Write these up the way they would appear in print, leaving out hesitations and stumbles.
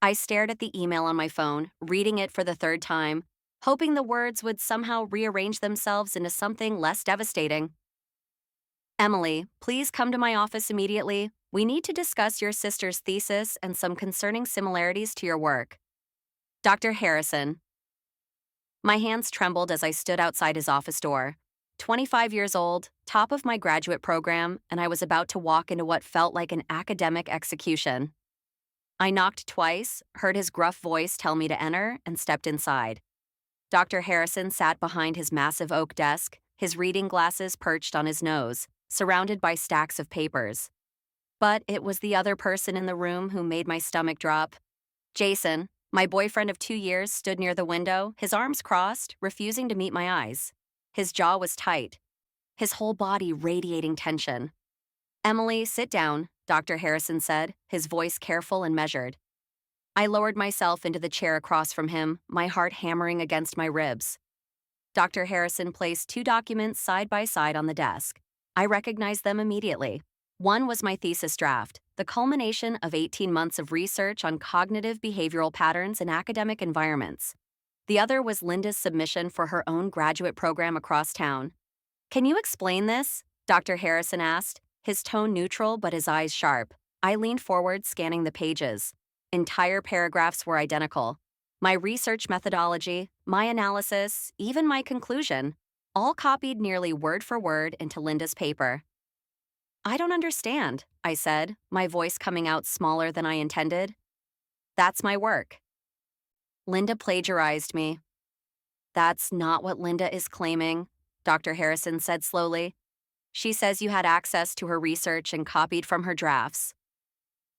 I stared at the email on my phone, reading it for the third time, hoping the words would somehow rearrange themselves into something less devastating. Emily, please come to my office immediately. We need to discuss your sister's thesis and some concerning similarities to your work. Dr. Harrison. My hands trembled as I stood outside his office door. 25 years old, top of my graduate program, and I was about to walk into what felt like an academic execution. I knocked twice, heard his gruff voice tell me to enter, and stepped inside. Dr. Harrison sat behind his massive oak desk, his reading glasses perched on his nose, surrounded by stacks of papers. But it was the other person in the room who made my stomach drop. Jason, my boyfriend of 2 years, stood near the window, his arms crossed, refusing to meet my eyes. His jaw was tight, his whole body radiating tension. Emily, sit down, Dr. Harrison said, his voice careful and measured. I lowered myself into the chair across from him, my heart hammering against my ribs. Dr. Harrison placed two documents side by side on the desk. I recognized them immediately. One was my thesis draft, the culmination of 18 months of research on cognitive behavioral patterns in academic environments. The other was Linda's submission for her own graduate program across town. Can you explain this? Dr. Harrison asked, his tone neutral but his eyes sharp. I leaned forward, scanning the pages. Entire paragraphs were identical. My research methodology, my analysis, even my conclusion, all copied nearly word for word into Linda's paper. I don't understand, I said, my voice coming out smaller than I intended. That's my work. Linda plagiarized me. That's not what Linda is claiming, Dr. Harrison said slowly. She says you had access to her research and copied from her drafts.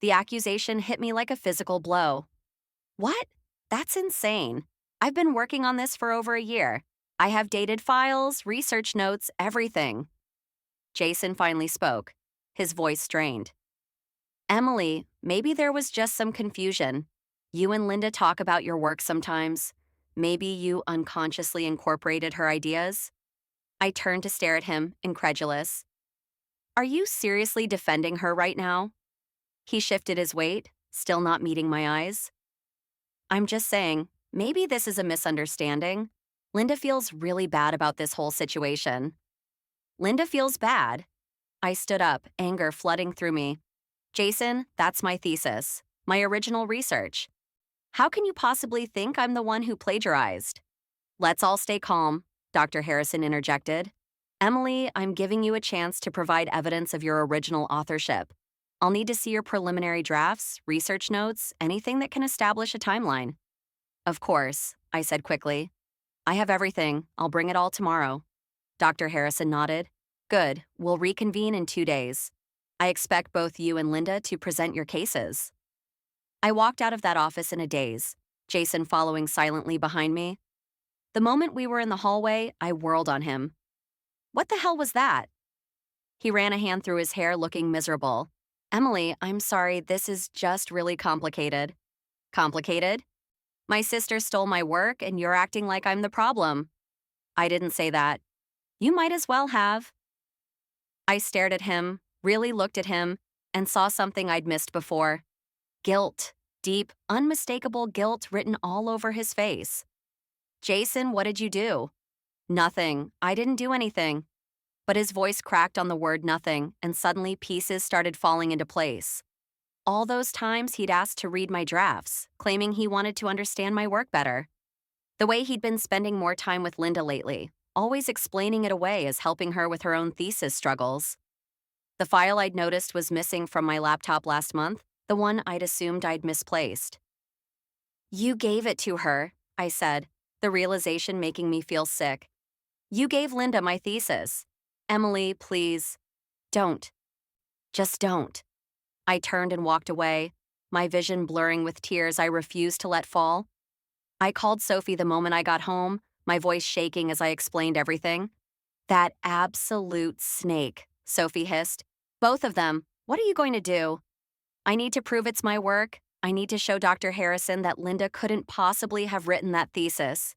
The accusation hit me like a physical blow. What? That's insane. I've been working on this for over a year. I have dated files, research notes, everything. Jason finally spoke, his voice strained. Emily, maybe there was just some confusion. You and Linda talk about your work sometimes. Maybe you unconsciously incorporated her ideas? I turned to stare at him, incredulous. Are you seriously defending her right now? He shifted his weight, still not meeting my eyes. I'm just saying, maybe this is a misunderstanding. Linda feels really bad about this whole situation. Linda feels bad. I stood up, anger flooding through me. Jason, that's my thesis, my original research. How can you possibly think I'm the one who plagiarized? Let's all stay calm, Dr. Harrison interjected. Emily, I'm giving you a chance to provide evidence of your original authorship. I'll need to see your preliminary drafts, research notes, anything that can establish a timeline. Of course, I said quickly. I have everything. I'll bring it all tomorrow. Dr. Harrison nodded. Good, we'll reconvene in 2 days. I expect both you and Linda to present your cases. I walked out of that office in a daze, Jason following silently behind me. The moment we were in the hallway, I whirled on him. What the hell was that? He ran a hand through his hair, looking miserable. Emily, I'm sorry, this is just really complicated. Complicated? My sister stole my work and you're acting like I'm the problem. I didn't say that. You might as well have. I stared at him, really looked at him, and saw something I'd missed before. Guilt. Deep, unmistakable guilt written all over his face. Jason, what did you do? Nothing. I didn't do anything. But his voice cracked on the word nothing, and suddenly pieces started falling into place. All those times he'd asked to read my drafts, claiming he wanted to understand my work better. The way he'd been spending more time with Linda lately, always explaining it away as helping her with her own thesis struggles. The file I'd noticed was missing from my laptop last month, the one I'd assumed I'd misplaced. You gave it to her, I said, the realization making me feel sick. You gave Linda my thesis. Emily, please. Don't. Just don't. I turned and walked away, my vision blurring with tears I refused to let fall. I called Sophie the moment I got home, my voice shaking as I explained everything. That absolute snake, Sophie hissed. Both of them. What are you going to do? I need to prove it's my work. I need to show Dr. Harrison that Linda couldn't possibly have written that thesis.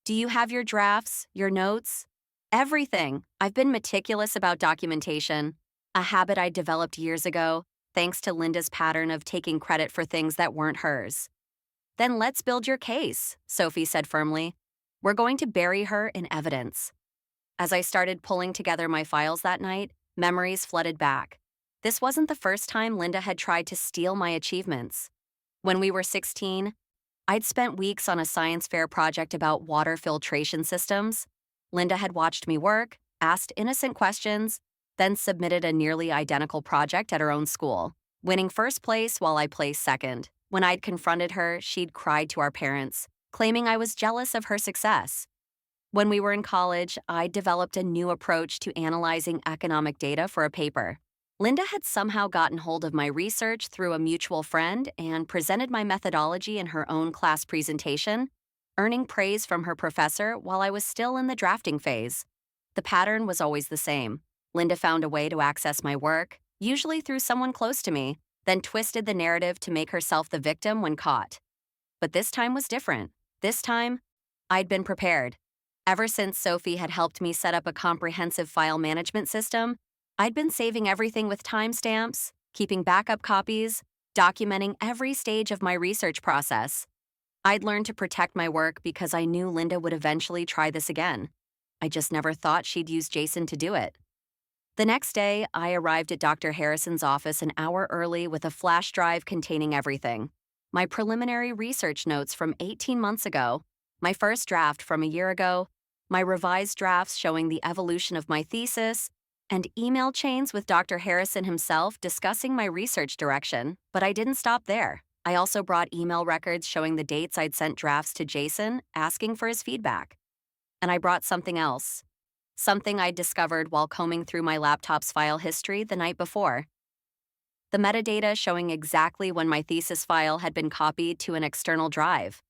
Do you have your drafts, your notes? Everything. I've been meticulous about documentation, a habit I developed years ago. thanks to Linda's pattern of taking credit for things that weren't hers. Then let's build your case, Sophie said firmly. We're going to bury her in evidence. As I started pulling together my files that night, memories flooded back. This wasn't the first time Linda had tried to steal my achievements. When we were 16, I'd spent weeks on a science fair project about water filtration systems. Linda had watched me work, asked innocent questions, then submitted a nearly identical project at her own school, winning first place while I placed second. When I'd confronted her, she'd cried to our parents, claiming I was jealous of her success. When we were in college, I developed a new approach to analyzing economic data for a paper. Linda had somehow gotten hold of my research through a mutual friend and presented my methodology in her own class presentation, earning praise from her professor while I was still in the drafting phase. The pattern was always the same. Linda found a way to access my work, usually through someone close to me, then twisted the narrative to make herself the victim when caught. But this time was different. This time, I'd been prepared. Ever since Sophie had helped me set up a comprehensive file management system, I'd been saving everything with timestamps, keeping backup copies, documenting every stage of my research process. I'd learned to protect my work because I knew Linda would eventually try this again. I just never thought she'd use Jason to do it. The next day, I arrived at Dr. Harrison's office an hour early with a flash drive containing everything. My preliminary research notes from 18 months ago, my first draft from a year ago, my revised drafts showing the evolution of my thesis, and email chains with Dr. Harrison himself discussing my research direction. But I didn't stop there. I also brought email records showing the dates I'd sent drafts to Jason, asking for his feedback. And I brought something else. Something I'd discovered while combing through my laptop's file history the night before. The metadata showing exactly when my thesis file had been copied to an external drive.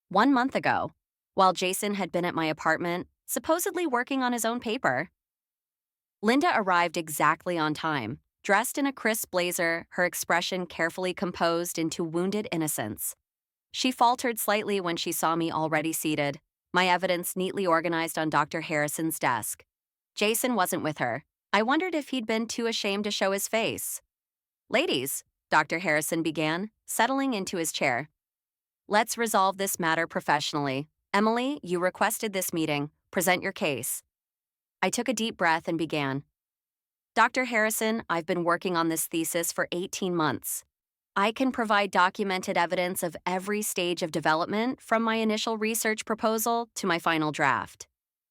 1 month ago, while Jason had been at my apartment, supposedly working on his own paper. Linda arrived exactly on time, dressed in a crisp blazer, her expression carefully composed into wounded innocence. She faltered slightly when she saw me already seated, my evidence neatly organized on Dr. Harrison's desk. Jason wasn't with her. I wondered if he'd been too ashamed to show his face. Ladies, Dr. Harrison began, settling into his chair. Let's resolve this matter professionally. Emily, you requested this meeting. Present your case. I took a deep breath and began. Dr. Harrison, I've been working on this thesis for 18 months. I can provide documented evidence of every stage of development from my initial research proposal to my final draft.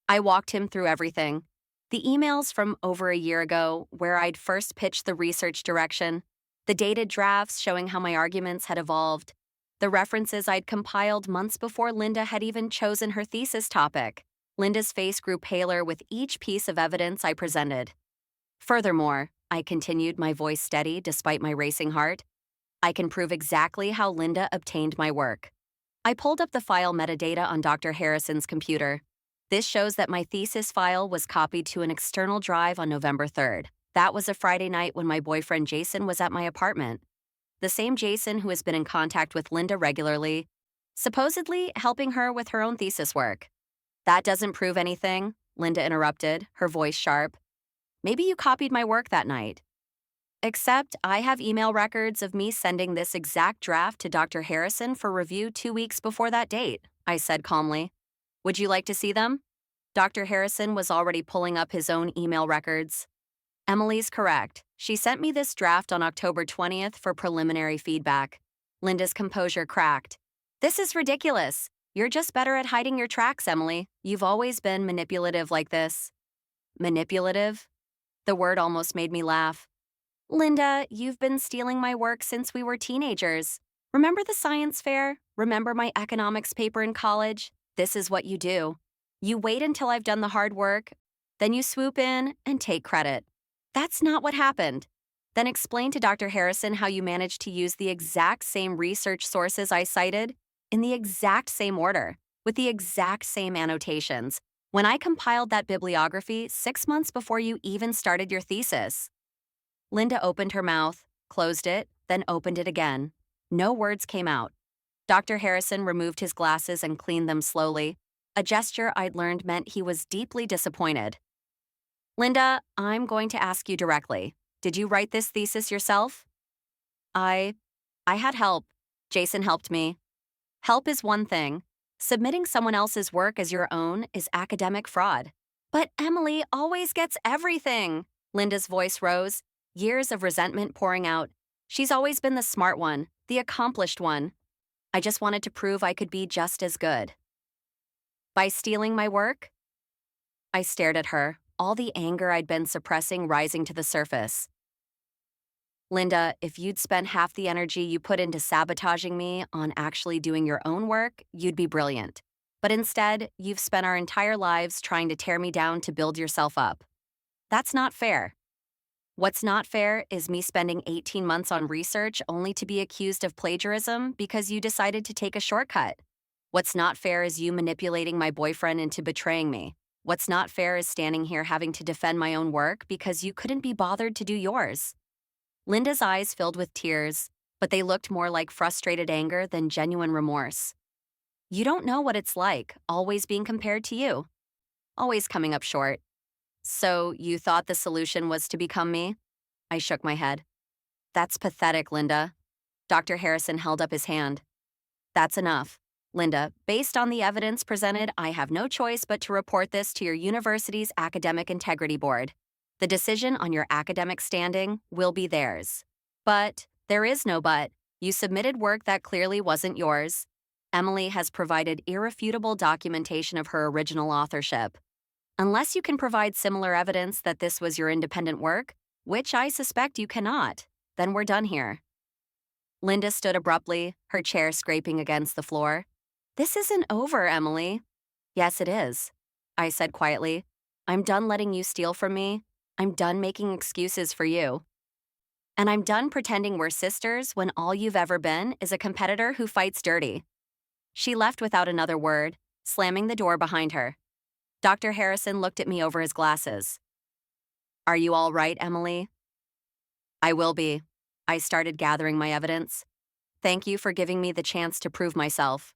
I walked him through everything. The emails from over a year ago, where I'd first pitched the research direction, the dated drafts showing how my arguments had evolved, the references I'd compiled months before Linda had even chosen her thesis topic. Linda's face grew paler with each piece of evidence I presented. Furthermore, I continued, my voice steady despite my racing heart, I can prove exactly how Linda obtained my work. I pulled up the file metadata on Dr. Harrison's computer. This shows that my thesis file was copied to an external drive on November 3rd. That was a Friday night when my boyfriend Jason was at my apartment. The same Jason who has been in contact with Linda regularly, supposedly helping her with her own thesis work. That doesn't prove anything, Linda interrupted, her voice sharp. Maybe you copied my work that night. Except I have email records of me sending this exact draft to Dr. Harrison for review 2 weeks before that date, I said calmly. Would you like to see them? Dr. Harrison was already pulling up his own email records. Emily's correct. She sent me this draft on October 20th for preliminary feedback. Linda's composure cracked. This is ridiculous. You're just better at hiding your tracks, Emily. You've always been manipulative like this. Manipulative? The word almost made me laugh. Linda, you've been stealing my work since we were teenagers. Remember the science fair? Remember my economics paper in college? This is what you do. You wait until I've done the hard work, then you swoop in and take credit. That's not what happened. Then explain to Dr. Harrison how you managed to use the exact same research sources I cited, in the exact same order, with the exact same annotations, when I compiled that bibliography 6 months before you even started your thesis. Linda opened her mouth, closed it, then opened it again. No words came out. Dr. Harrison removed his glasses and cleaned them slowly, a gesture I'd learned meant he was deeply disappointed. Linda, I'm going to ask you directly. Did you write this thesis yourself? I had help. Jason helped me. Help is one thing. Submitting someone else's work as your own is academic fraud. But Emily always gets everything. Linda's voice rose, years of resentment pouring out. She's always been the smart one, the accomplished one. I just wanted to prove I could be just as good. By stealing my work? I stared at her, all the anger I'd been suppressing rising to the surface. Linda, if you'd spent half the energy you put into sabotaging me on actually doing your own work, you'd be brilliant. But instead, you've spent our entire lives trying to tear me down to build yourself up. That's not fair. What's not fair is me spending 18 months on research only to be accused of plagiarism because you decided to take a shortcut. What's not fair is you manipulating my boyfriend into betraying me. What's not fair is standing here having to defend my own work because you couldn't be bothered to do yours. Linda's eyes filled with tears, but they looked more like frustrated anger than genuine remorse. You don't know what it's like, always being compared to you. Always coming up short. So you thought the solution was to become me? I shook my head. That's pathetic, Linda. Dr. Harrison held up his hand. That's enough. Linda, based on the evidence presented, I have no choice but to report this to your university's Academic Integrity Board. The decision on your academic standing will be theirs. But there is no but. You submitted work that clearly wasn't yours. Emily has provided irrefutable documentation of her original authorship. Unless you can provide similar evidence that this was your independent work, which I suspect you cannot, then we're done here. Linda stood abruptly, her chair scraping against the floor. This isn't over, Emily. Yes, it is, I said quietly. I'm done letting you steal from me. I'm done making excuses for you. And I'm done pretending we're sisters when all you've ever been is a competitor who fights dirty. She left without another word, slamming the door behind her. Dr. Harrison looked at me over his glasses. Are you all right, Emily? I will be. I started gathering my evidence. Thank you for giving me the chance to prove myself.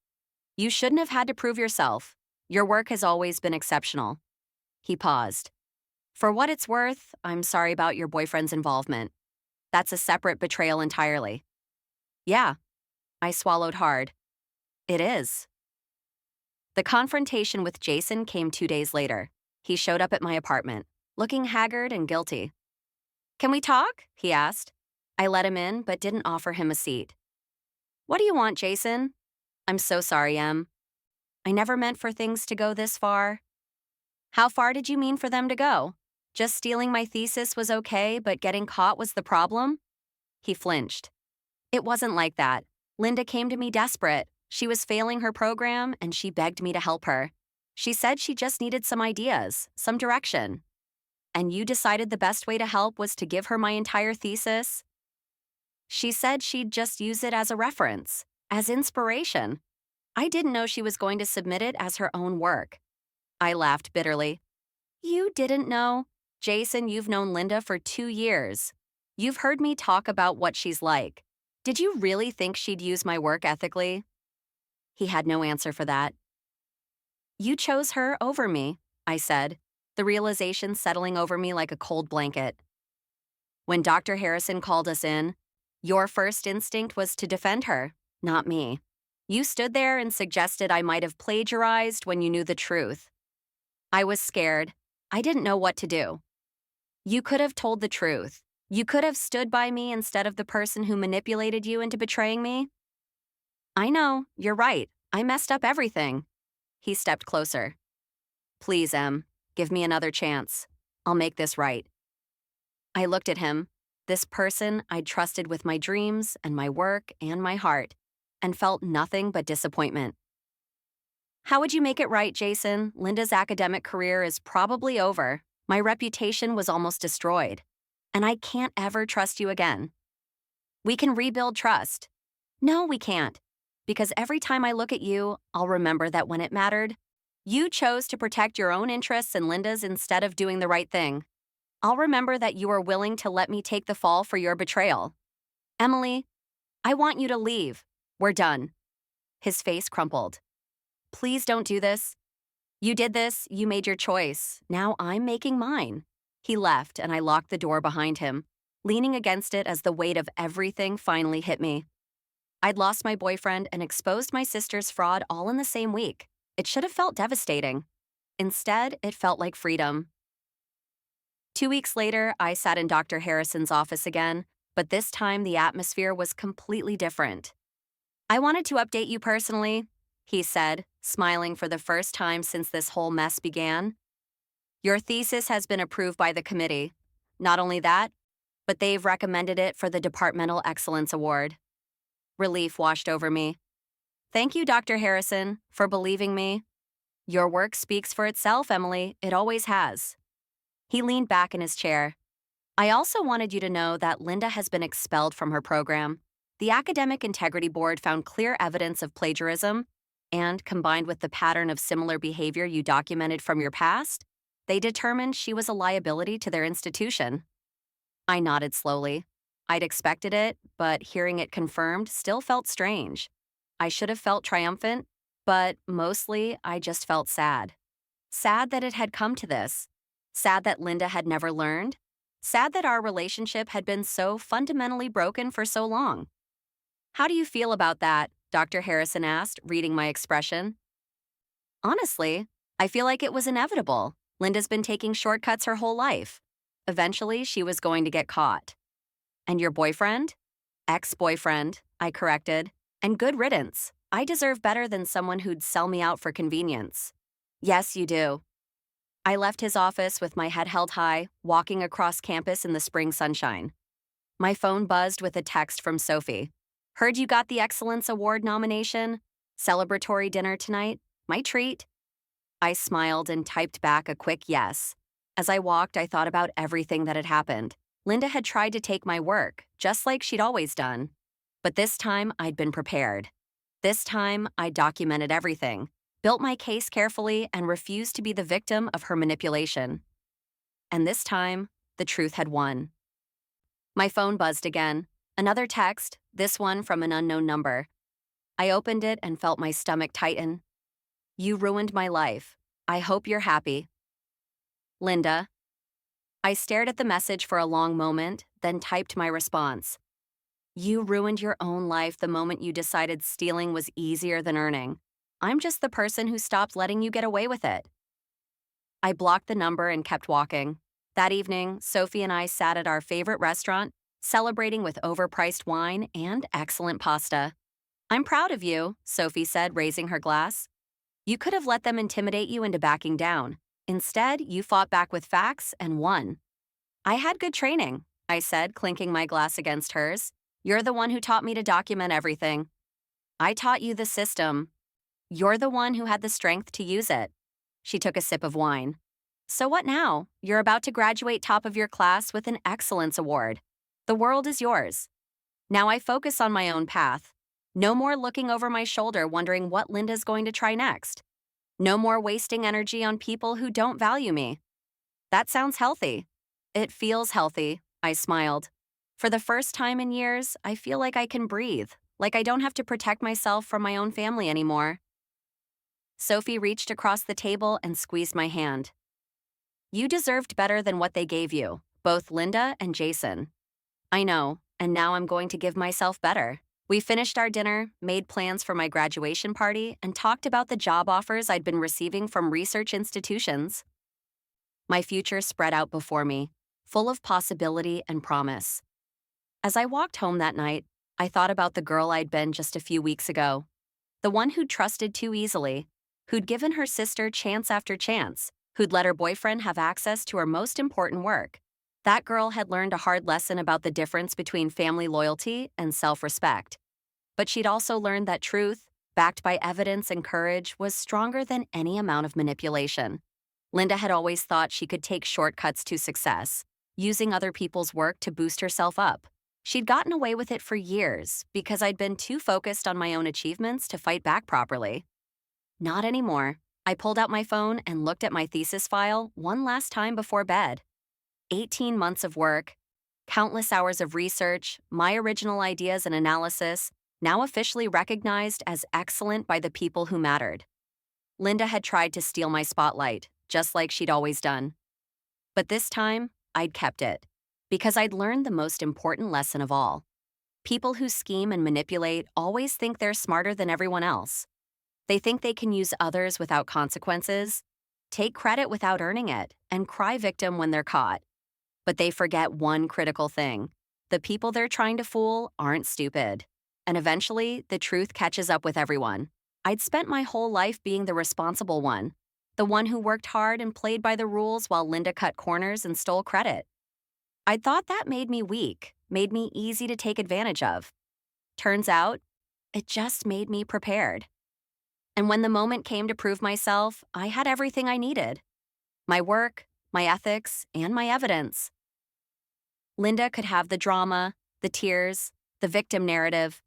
You shouldn't have had to prove yourself. Your work has always been exceptional. He paused. For what it's worth, I'm sorry about your boyfriend's involvement. That's a separate betrayal entirely. Yeah, I swallowed hard. It is. The confrontation with Jason came 2 days later. He showed up at my apartment, looking haggard and guilty. Can we talk? He asked. I let him in, but didn't offer him a seat. What do you want, Jason? I'm so sorry, Em. I never meant for things to go this far. How far did you mean for them to go? Just stealing my thesis was okay, but getting caught was the problem? He flinched. It wasn't like that. Linda came to me desperate. She was failing her program, and she begged me to help her. She said she just needed some ideas, some direction. And you decided the best way to help was to give her my entire thesis? She said she'd just use it as a reference, as inspiration. I didn't know she was going to submit it as her own work. I laughed bitterly. You didn't know? Jason, you've known Linda for 2 years. You've heard me talk about what she's like. Did you really think she'd use my work ethically? He had no answer for that. You chose her over me, I said, the realization settling over me like a cold blanket. When Dr. Harrison called us in, your first instinct was to defend her, not me. You stood there and suggested I might have plagiarized when you knew the truth. I was scared. I didn't know what to do. You could have told the truth. You could have stood by me instead of the person who manipulated you into betraying me. I know, you're right. I messed up everything. He stepped closer. Please, Em, give me another chance. I'll make this right. I looked at him, this person I'd trusted with my dreams and my work and my heart, and felt nothing but disappointment. How would you make it right, Jason? Linda's academic career is probably over. My reputation was almost destroyed. And I can't ever trust you again. We can rebuild trust. No, we can't. Because every time I look at you, I'll remember that when it mattered, you chose to protect your own interests and Linda's instead of doing the right thing. I'll remember that you were willing to let me take the fall for your betrayal. Emily, I want you to leave. We're done. His face crumpled. Please don't do this. You did this, you made your choice. Now I'm making mine. He left, and I locked the door behind him. leaning against it as the weight of everything finally hit me. I'd lost my boyfriend and exposed my sister's fraud all in the same week. It should have felt devastating. Instead, it felt like freedom. 2 weeks later, I sat in Dr. Harrison's office again, but this time the atmosphere was completely different. "I wanted to update you personally," he said, smiling for the first time since this whole mess began. "Your thesis has been approved by the committee. Not only that, but they've recommended it for the Departmental Excellence Award." Relief washed over me. "Thank you, Dr. Harrison, for believing me. Your work speaks for itself, Emily. It always has." He leaned back in his chair. "I also wanted you to know that Linda has been expelled from her program. The Academic Integrity Board found clear evidence of plagiarism, and combined with the pattern of similar behavior you documented from your past, they determined she was a liability to their institution." I nodded slowly. I'd expected it, but hearing it confirmed still felt strange. I should have felt triumphant, but mostly I just felt sad. Sad that it had come to this. Sad that Linda had never learned. Sad that our relationship had been so fundamentally broken for so long. "How do you feel about that?" Dr. Harrison asked, reading my expression. "Honestly, I feel like it was inevitable. Linda's been taking shortcuts her whole life. Eventually, she was going to get caught." "And your boyfriend?" "Ex-boyfriend," I corrected. "And good riddance. I deserve better than someone who'd sell me out for convenience." "Yes, you do." I left his office with my head held high, walking across campus in the spring sunshine. My phone buzzed with a text from Sophie. "Heard you got the Excellence Award nomination? Celebratory dinner tonight? My treat." I smiled and typed back a quick yes. As I walked, I thought about everything that had happened. Linda had tried to take my work, just like she'd always done. But this time, I'd been prepared. This time, I documented everything, built my case carefully, and refused to be the victim of her manipulation. And this time, the truth had won. My phone buzzed again. Another text, this one from an unknown number. I opened it and felt my stomach tighten. "You ruined my life. I hope you're happy. Linda." I stared at the message for a long moment, then typed my response. "You ruined your own life the moment you decided stealing was easier than earning. I'm just the person who stopped letting you get away with it." I blocked the number and kept walking. That evening, Sophie and I sat at our favorite restaurant, celebrating with overpriced wine and excellent pasta. "I'm proud of you," Sophie said, raising her glass. "You could have let them intimidate you into backing down. Instead, you fought back with facts and won." "I had good training," I said, clinking my glass against hers. "You're the one who taught me to document everything." "I taught you the system. You're the one who had the strength to use it." She took a sip of wine. "So what now? You're about to graduate top of your class with an excellence award. The world is yours. Now I focus on my own path. No more looking over my shoulder wondering what Linda's going to try next. No more wasting energy on people who don't value me." "That sounds healthy." "It feels healthy," I smiled. "For the first time in years, I feel like I can breathe, like I don't have to protect myself from my own family anymore." Sophie reached across the table and squeezed my hand. "You deserved better than what they gave you, both Linda and Jason." "I know, and now I'm going to give myself better." We finished our dinner, made plans for my graduation party, and talked about the job offers I'd been receiving from research institutions. My future spread out before me, full of possibility and promise. As I walked home that night, I thought about the girl I'd been just a few weeks ago. The one who'd trusted too easily, who'd given her sister chance after chance, who'd let her boyfriend have access to her most important work. That girl had learned a hard lesson about the difference between family loyalty and self-respect. But she'd also learned that truth, backed by evidence and courage, was stronger than any amount of manipulation. Linda had always thought she could take shortcuts to success, using other people's work to boost herself up. She'd gotten away with it for years because I'd been too focused on my own achievements to fight back properly. Not anymore. I pulled out my phone and looked at my thesis file one last time before bed. 18 months of work, countless hours of research, my original ideas and analysis, now officially recognized as excellent by the people who mattered. Linda had tried to steal my spotlight, just like she'd always done. But this time, I'd kept it. Because I'd learned the most important lesson of all. People who scheme and manipulate always think they're smarter than everyone else. They think they can use others without consequences, take credit without earning it, and cry victim when they're caught. But they forget one critical thing. The people they're trying to fool aren't stupid. And eventually, the truth catches up with everyone. I'd spent my whole life being the responsible one, the one who worked hard and played by the rules while Linda cut corners and stole credit. I thought that made me weak, made me easy to take advantage of. Turns out, it just made me prepared. And when the moment came to prove myself, I had everything I needed: my work, my ethics, and my evidence. Linda could have the drama, the tears, the victim narrative.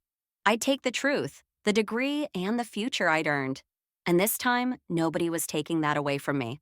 I'd take the truth, the degree, and the future I'd earned. And this time, nobody was taking that away from me.